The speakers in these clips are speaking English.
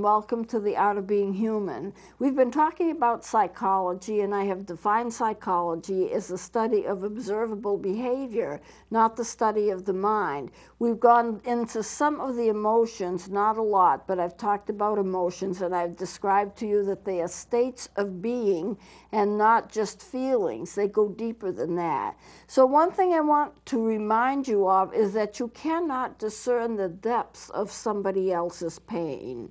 welcome to The Art of Being Human. We've been talking about psychology, and I have defined psychology as the study of observable behavior, not the study of the mind. We've gone into some of the emotions, not a lot, but I've talked about emotions, and I've described to you that they are states of being and not just feelings. They go deeper than that. So one thing I want to remind you of is that you cannot discern the depths of somebody else's pain.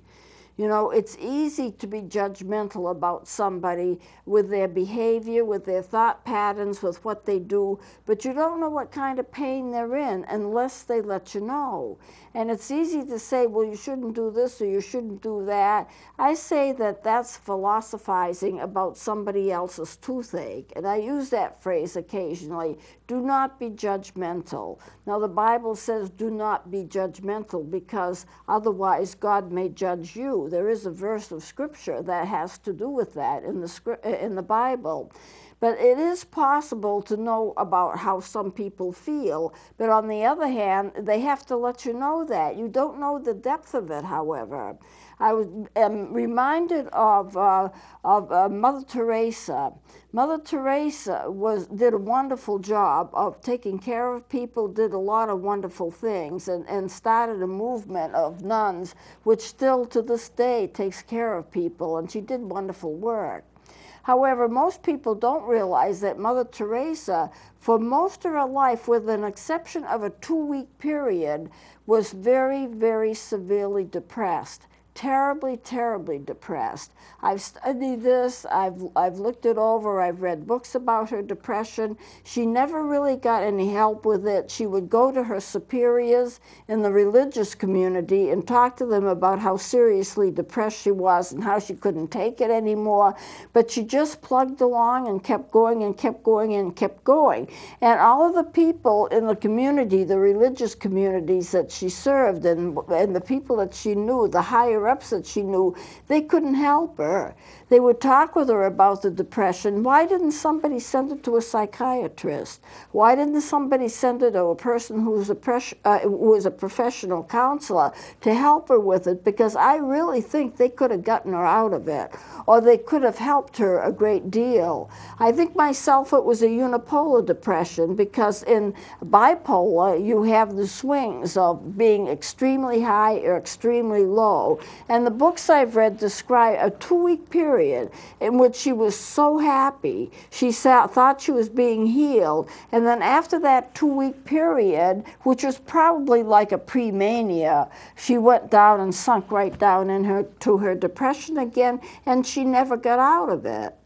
You know, it's easy to be judgmental about somebody with their behavior, with their thought patterns, with what they do, but you don't know what kind of pain they're in unless they let you know. And it's easy to say, well, you shouldn't do this or you shouldn't do that. I say that that's philosophizing about somebody else's toothache, and I use that phrase occasionally. Do not be judgmental. Now, the Bible says do not be judgmental because otherwise God may judge you. There is a verse of Scripture that has to do with that in the Bible. But it is possible to know about how some people feel, but on the other hand, they have to let you know that. You don't know the depth of it, however. I am reminded of Mother Teresa. Mother Teresa did a wonderful job of taking care of people, did a lot of wonderful things, and started a movement of nuns, which still to this day takes care of people, and she did wonderful work. However, most people don't realize that Mother Teresa, for most of her life, with an exception of a 2-week period, was very, very severely depressed. Terribly, terribly depressed. I've studied this, I've looked it over, I've read books about her depression. She never really got any help with it. She would go to her superiors in the religious community and talk to them about how seriously depressed she was and how she couldn't take it anymore, but she just plugged along and kept going and kept going and kept going. And all of the people in the community, the religious communities that she served and the people that she knew, the higher ups that she knew, they couldn't help her. They would talk with her about the depression. Why didn't somebody send her to a psychiatrist? Why didn't somebody send her to a person who was a professional counselor to help her with it? Because I really think they could have gotten her out of it, or they could have helped her a great deal. I think myself it was a unipolar depression, because in bipolar you have the swings of being extremely high or extremely low. And the books I've read describe a 2-week period in which she was so happy. She thought she was being healed. And then after that 2-week period, which was probably like a pre-mania, she went down and sunk right down into her depression again, and she never got out of it.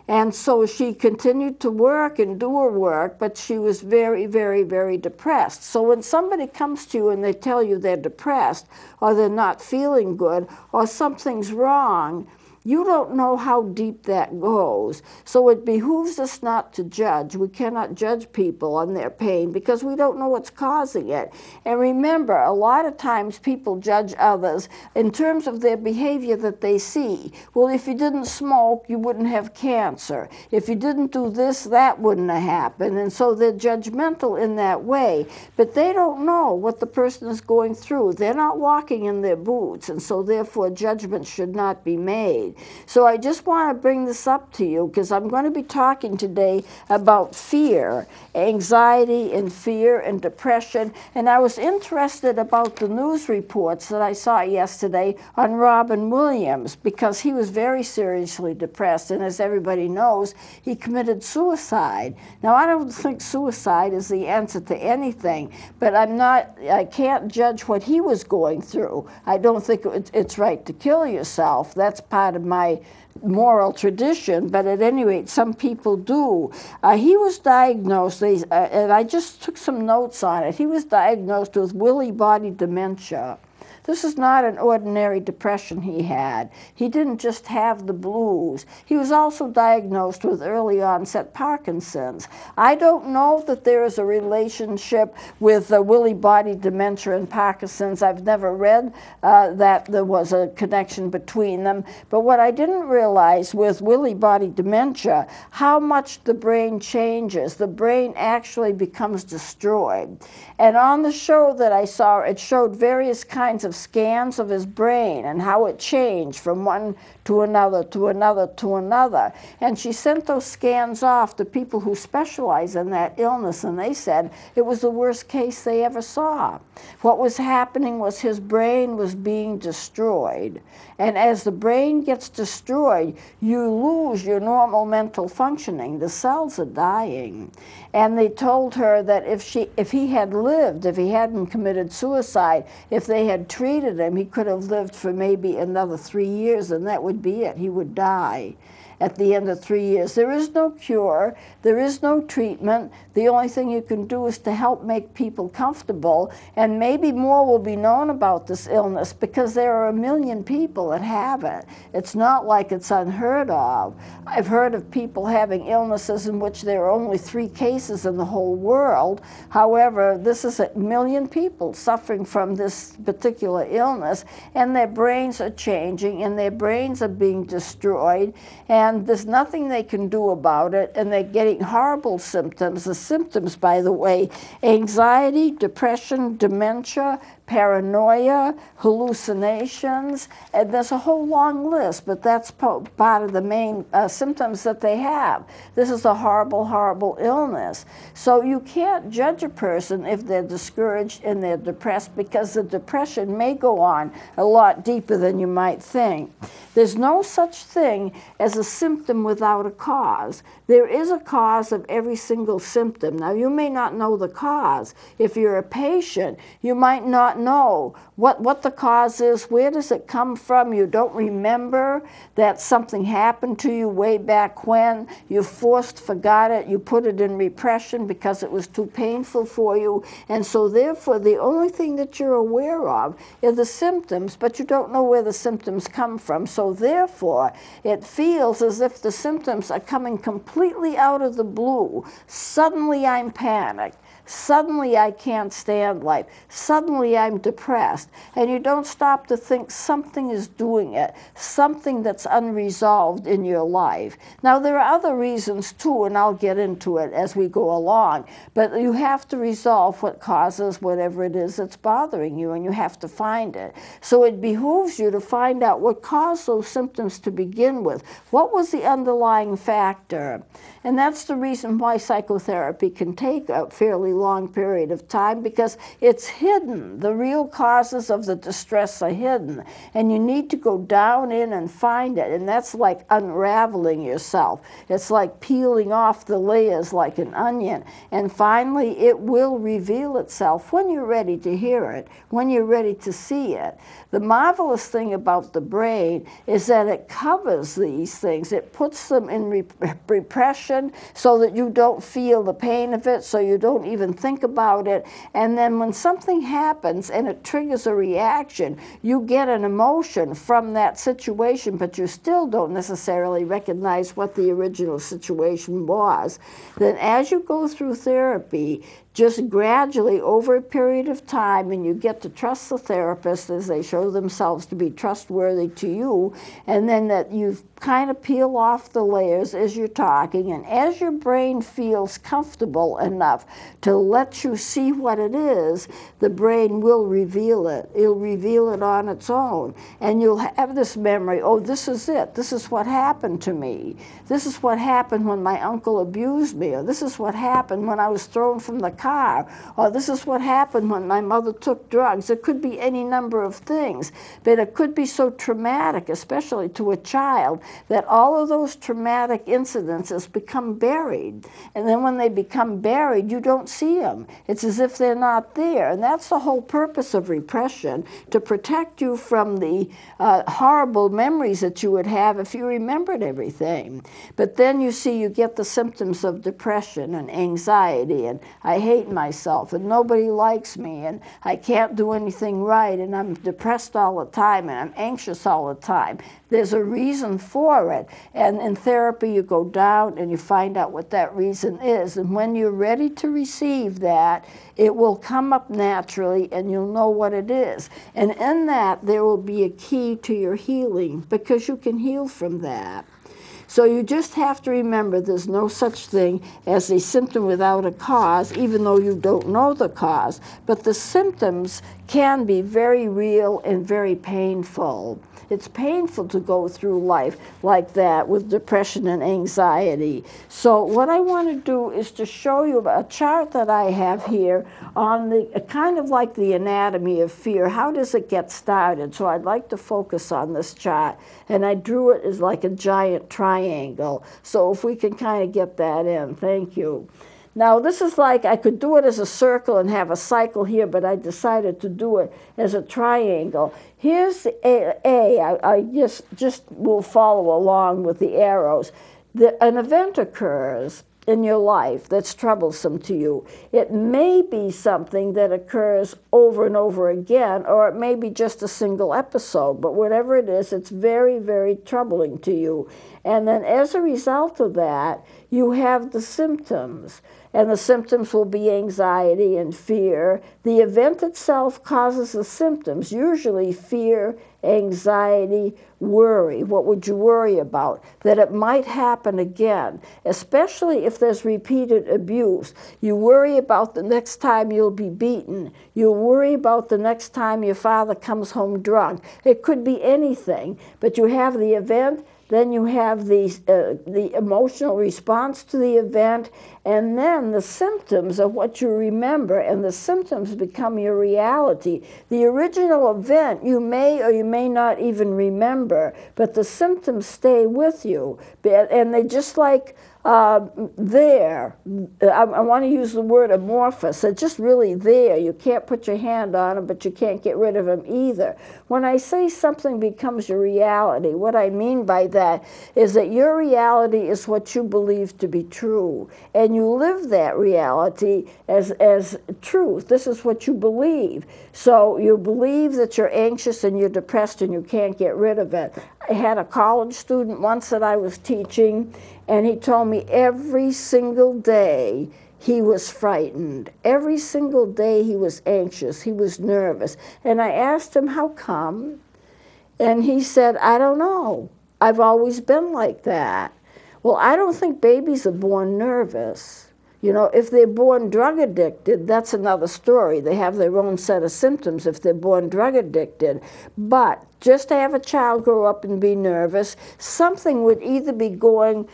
And so she continued to work and do her work, but she was very, very, very depressed. So when somebody comes to you and they tell you they're depressed, or they're not feeling good, or something's wrong, you don't know how deep that goes. So it behooves us not to judge. We cannot judge people on their pain because we don't know what's causing it. And remember, a lot of times people judge others in terms of their behavior that they see. Well, if you didn't smoke, you wouldn't have cancer. If you didn't do this, that wouldn't have happened. And so they're judgmental in that way. But they don't know what the person is going through. They're not walking in their boots, and so therefore judgment should not be made. So I just want to bring this up to you because I'm going to be talking today about fear, anxiety and fear and depression. And I was interested about the news reports that I saw yesterday on Robin Williams, because he was very seriously depressed, and as everybody knows, he committed suicide. Now, I don't think suicide is the answer to anything, but I can't judge what he was going through. I don't think it's right to kill yourself. That's part of my moral tradition, but at any rate, some people do. He was diagnosed, and I just took some notes on it. He was diagnosed with Lewy body dementia. This is not an ordinary depression he had. He didn't just have the blues. He was also diagnosed with early onset Parkinson's. I don't know that there is a relationship with Lewy body dementia and Parkinson's. I've never read that there was a connection between them. But what I didn't realize with Lewy body dementia, how much the brain changes. The brain actually becomes destroyed. And on the show that I saw, it showed various kinds of of scans of his brain and how it changed from one to another, to another, to another. And she sent those scans off to people who specialize in that illness, and they said it was the worst case they ever saw. What was happening was his brain was being destroyed. And as the brain gets destroyed, you lose your normal mental functioning. The cells are dying. And they told her that if he had lived, if he hadn't committed suicide, if they had treated him, he could have lived for maybe another 3 years, and that would be it. He would die at the end of 3 years. There is no cure. There is no treatment. The only thing you can do is to help make people comfortable, and maybe more will be known about this illness because there are 1 million people that have it. It's not like it's unheard of. I've heard of people having illnesses in which there are only 3 cases in the whole world. However, this is 1 million people suffering from this particular illness, and their brains are changing, and their brains are being destroyed, and there's nothing they can do about it, and they're getting horrible symptoms. The symptoms, by the way, anxiety, depression, dementia, paranoia, hallucinations, and there's a whole long list, but that's part of the main symptoms that they have. This is a horrible, horrible illness. So you can't judge a person if they're discouraged and they're depressed, because the depression may go on a lot deeper than you might think. There's no such thing as a symptom without a cause. There is a cause of every single symptom. Now, you may not know the cause. If you're a patient, you might not know what the cause is, where does it come from. You don't remember that something happened to you way back when. You forgot it, you put it in repression because it was too painful for you. And so therefore, the only thing that you're aware of are the symptoms, but you don't know where the symptoms come from. So therefore, it feels as if the symptoms are coming completely out of the blue. Suddenly I'm panicked. Suddenly I can't stand life. Suddenly I'm depressed. And you don't stop to think something is doing it, something that's unresolved in your life. Now, there are other reasons too, and I'll get into it as we go along, but you have to resolve what causes whatever it is that's bothering you, and you have to find it. So it behooves you to find out what caused those symptoms to begin with. What was the underlying factor? And that's the reason why psychotherapy can take a fairly long period of time, because it's hidden. The real causes of the distress are hidden, and you need to go down in and find it, and that's like unraveling yourself. It's like peeling off the layers like an onion, and finally it will reveal itself when you're ready to hear it, when you're ready to see it. The marvelous thing about the brain is that it covers these things. It puts them in repression so that you don't feel the pain of it, so you don't even think about it. And then when something happens and it triggers a reaction, you get an emotion from that situation, but you still don't necessarily recognize what the original situation was. Then as you go through therapy, just gradually over a period of time, and you get to trust the therapist as they show themselves to be trustworthy to you, and then that you kind of peel off the layers as you're talking, and as your brain feels comfortable enough to let you see what it is, the brain will reveal it. It'll reveal it on its own, and you'll have this memory, oh, this is it. This is what happened to me. This is what happened when my uncle abused me, or this is what happened when I was thrown from the car, or this is what happened when my mother took drugs. It could be any number of things, but it could be so traumatic, especially to a child, that all of those traumatic incidences become buried. And then when they become buried, you don't see them. It's as if they're not there. And that's the whole purpose of repression, to protect you from the horrible memories that you would have if you remembered everything. But then you see, you get the symptoms of depression and anxiety, and I hate myself, and nobody likes me, and I can't do anything right, and I'm depressed all the time, and I'm anxious all the time. There's a reason for it, and in therapy you go down and you find out what that reason is, and when you're ready to receive that, it will come up naturally and you'll know what it is. And in that, there will be a key to your healing, because you can heal from that. So you just have to remember there's no such thing as a symptom without a cause, even though you don't know the cause. But the symptoms can be very real and very painful. It's painful to go through life like that with depression and anxiety. So what I want to do is to show you a chart that I have here on the kind of like the anatomy of fear. How does it get started? So I'd like to focus on this chart. And I drew it as like a giant triangle. So if we can kind of get that in, thank you. Now this is like, I could do it as a circle and have a cycle here, but I decided to do it as a triangle. Here's the A. I just will follow along with the arrows. An event occurs in your life that's troublesome to you. It may be something that occurs over and over again, or it may be just a single episode, but whatever it is, it's very, very troubling to you. And then as a result of that, you have the symptoms. And the symptoms will be anxiety and fear. The event itself causes the symptoms, usually fear, anxiety, worry. What would you worry about? That it might happen again, especially if there's repeated abuse. You worry about the next time you'll be beaten. You worry about the next time your father comes home drunk. It could be anything, but you have the event, then you have the emotional response to the event, and then the symptoms of what you remember, and the symptoms become your reality. The original event you may or you may not even remember, but the symptoms stay with you, and they just like there. I want to use the word amorphous. They're just really there. You can't put your hand on them, but you can't get rid of them either. When I say something becomes your reality, what I mean by that is that your reality is what you believe to be true, and you live that reality as truth. This is what you believe. So you believe that you're anxious and you're depressed and you can't get rid of it. I had a college student once that I was teaching, and he told me every single day he was frightened. Every single day he was anxious, he was nervous. And I asked him, how come? And he said, I don't know. I've always been like that. Well, I don't think babies are born nervous. You know, if they're born drug addicted, that's another story. They have their own set of symptoms if they're born drug addicted. But just to have a child grow up and be nervous, something would either be going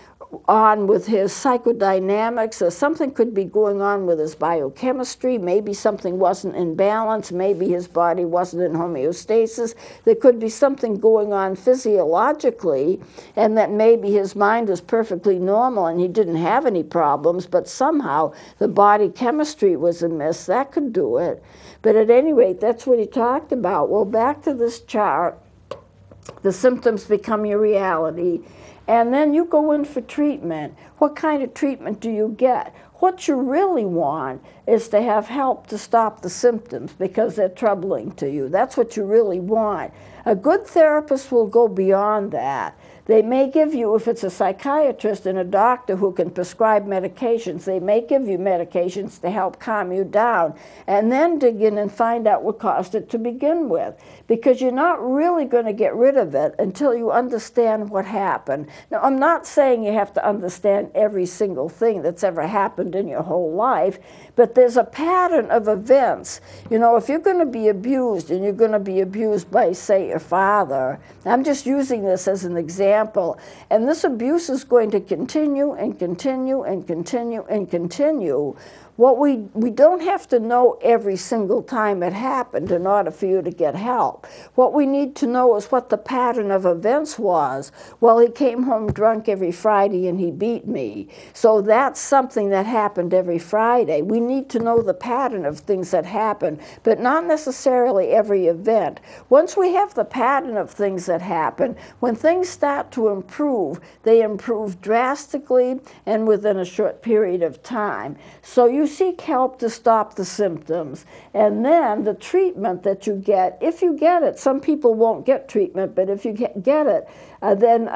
on with his psychodynamics, or something could be going on with his biochemistry. Maybe something wasn't in balance. Maybe his body wasn't in homeostasis. There could be something going on physiologically, and that maybe his mind was perfectly normal and he didn't have any problems, but somehow the body chemistry was amiss. That could do it. But at any rate, that's what he talked about. Well, back to this chart. The symptoms become your reality. And then you go in for treatment. What kind of treatment do you get? What you really want is to have help to stop the symptoms because they're troubling to you. That's what you really want. A good therapist will go beyond that. They may give you, if it's a psychiatrist and a doctor who can prescribe medications, they may give you medications to help calm you down, and then dig in and find out what caused it to begin with. Because you're not really going to get rid of it until you understand what happened. Now, I'm not saying you have to understand every single thing that's ever happened in your whole life, but there's a pattern of events. You know, if you're going to be abused, and you're going to be abused by, say, your father, I'm just using this as an example, and this abuse is going to continue and continue and continue and continue. What we don't have to know every single time it happened in order for you to get help. What we need to know is what the pattern of events was. Well, he came home drunk every Friday and he beat me. So that's something that happened every Friday. We need to know the pattern of things that happen, but not necessarily every event. Once we have the pattern of things that happen, when things start to improve, they improve drastically and within a short period of time. So you seek help to stop the symptoms, and then the treatment that you get, if you get it, some people won't get treatment, but if you get it, then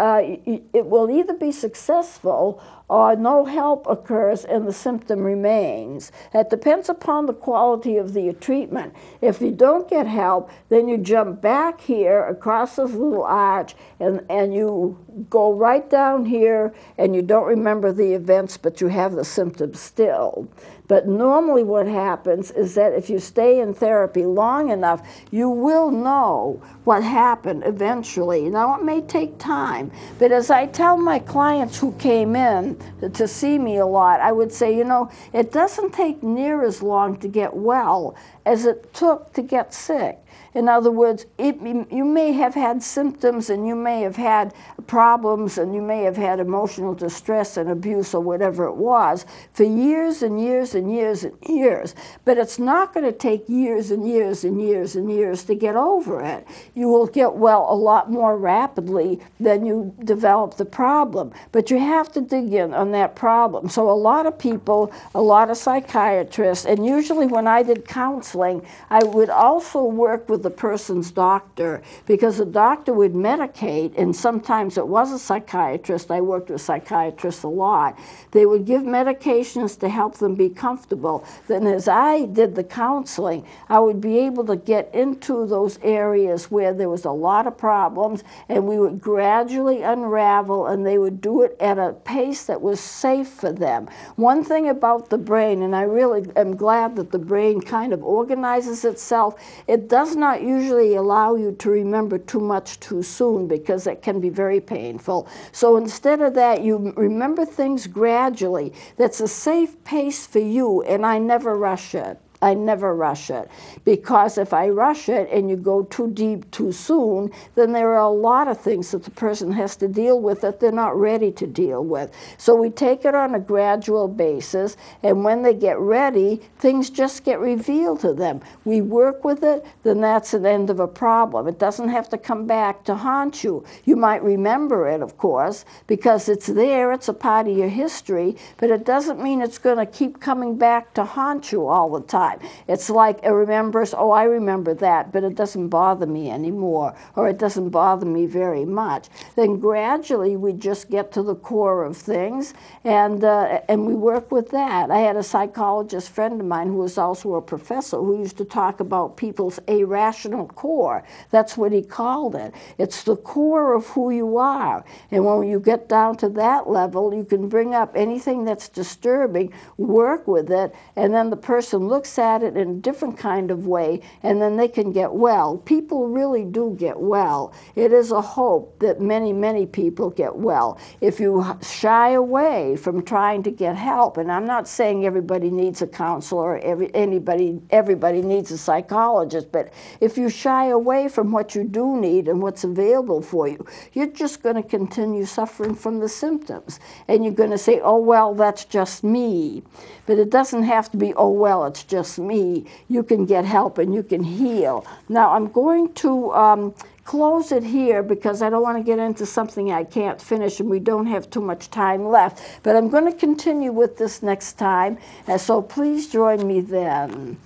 it will either be successful or no help occurs and the symptom remains. It depends upon the quality of the treatment. If you don't get help, then you jump back here across this little arch and you go right down here and you don't remember the events, but you have the symptoms still. But normally what happens is that if you stay in therapy long enough, you will know what happened eventually. Now, it may take time, but as I tell my clients who came in to see me a lot, I would say, you know, it doesn't take near as long to get well as it took to get sick. In other words, you may have had symptoms and you may have had problems and you may have had emotional distress and abuse or whatever it was for years and years and years and years. But it's not going to take years and years and years and years to get over it. You will get well a lot more rapidly than you develop the problem. But you have to dig in on that problem. So a lot of people, a lot of psychiatrists, and usually when I did counseling, I would also work with the person's doctor, because the doctor would medicate, and sometimes it was a psychiatrist. I worked with psychiatrists a lot. They would give medications to help them be comfortable. Then as I did the counseling, I would be able to get into those areas where there was a lot of problems, and we would gradually unravel, and they would do it at a pace that was safe for them. One thing about the brain, and I really am glad that the brain kind of organizes itself, it does not usually allow you to remember too much too soon, because it can be very painful. So instead of that, you remember things gradually. That's a safe pace for you, and I never rush it. I never rush it, because if I rush it and you go too deep too soon, then there are a lot of things that the person has to deal with that they're not ready to deal with. So we take it on a gradual basis, and when they get ready, things just get revealed to them. We work with it, then that's an end of a problem. It doesn't have to come back to haunt you. You might remember it, of course, because it's there, it's a part of your history, but it doesn't mean it's going to keep coming back to haunt you all the time. It's like it remembers, oh, I remember that, but it doesn't bother me anymore, or it doesn't bother me very much. Then gradually we just get to the core of things, and we work with that. I had a psychologist friend of mine who was also a professor who used to talk about people's irrational core. That's what he called it. It's the core of who you are. And when you get down to that level, you can bring up anything that's disturbing, work with it, and then the person looks at it in a different kind of way, and then they can get well. People really do get well. It is a hope that many, many people get well. If you shy away from trying to get help, and I'm not saying everybody needs a counselor, or everybody needs a psychologist, but if you shy away from what you do need and what's available for you, you're just going to continue suffering from the symptoms. And you're going to say, oh, well, that's just me. But it doesn't have to be, oh, well, it's just me. You can get help and you can heal. Now, I'm going to close it here because I don't want to get into something I can't finish, and we don't have too much time left. But I'm going to continue with this next time, and so please join me then.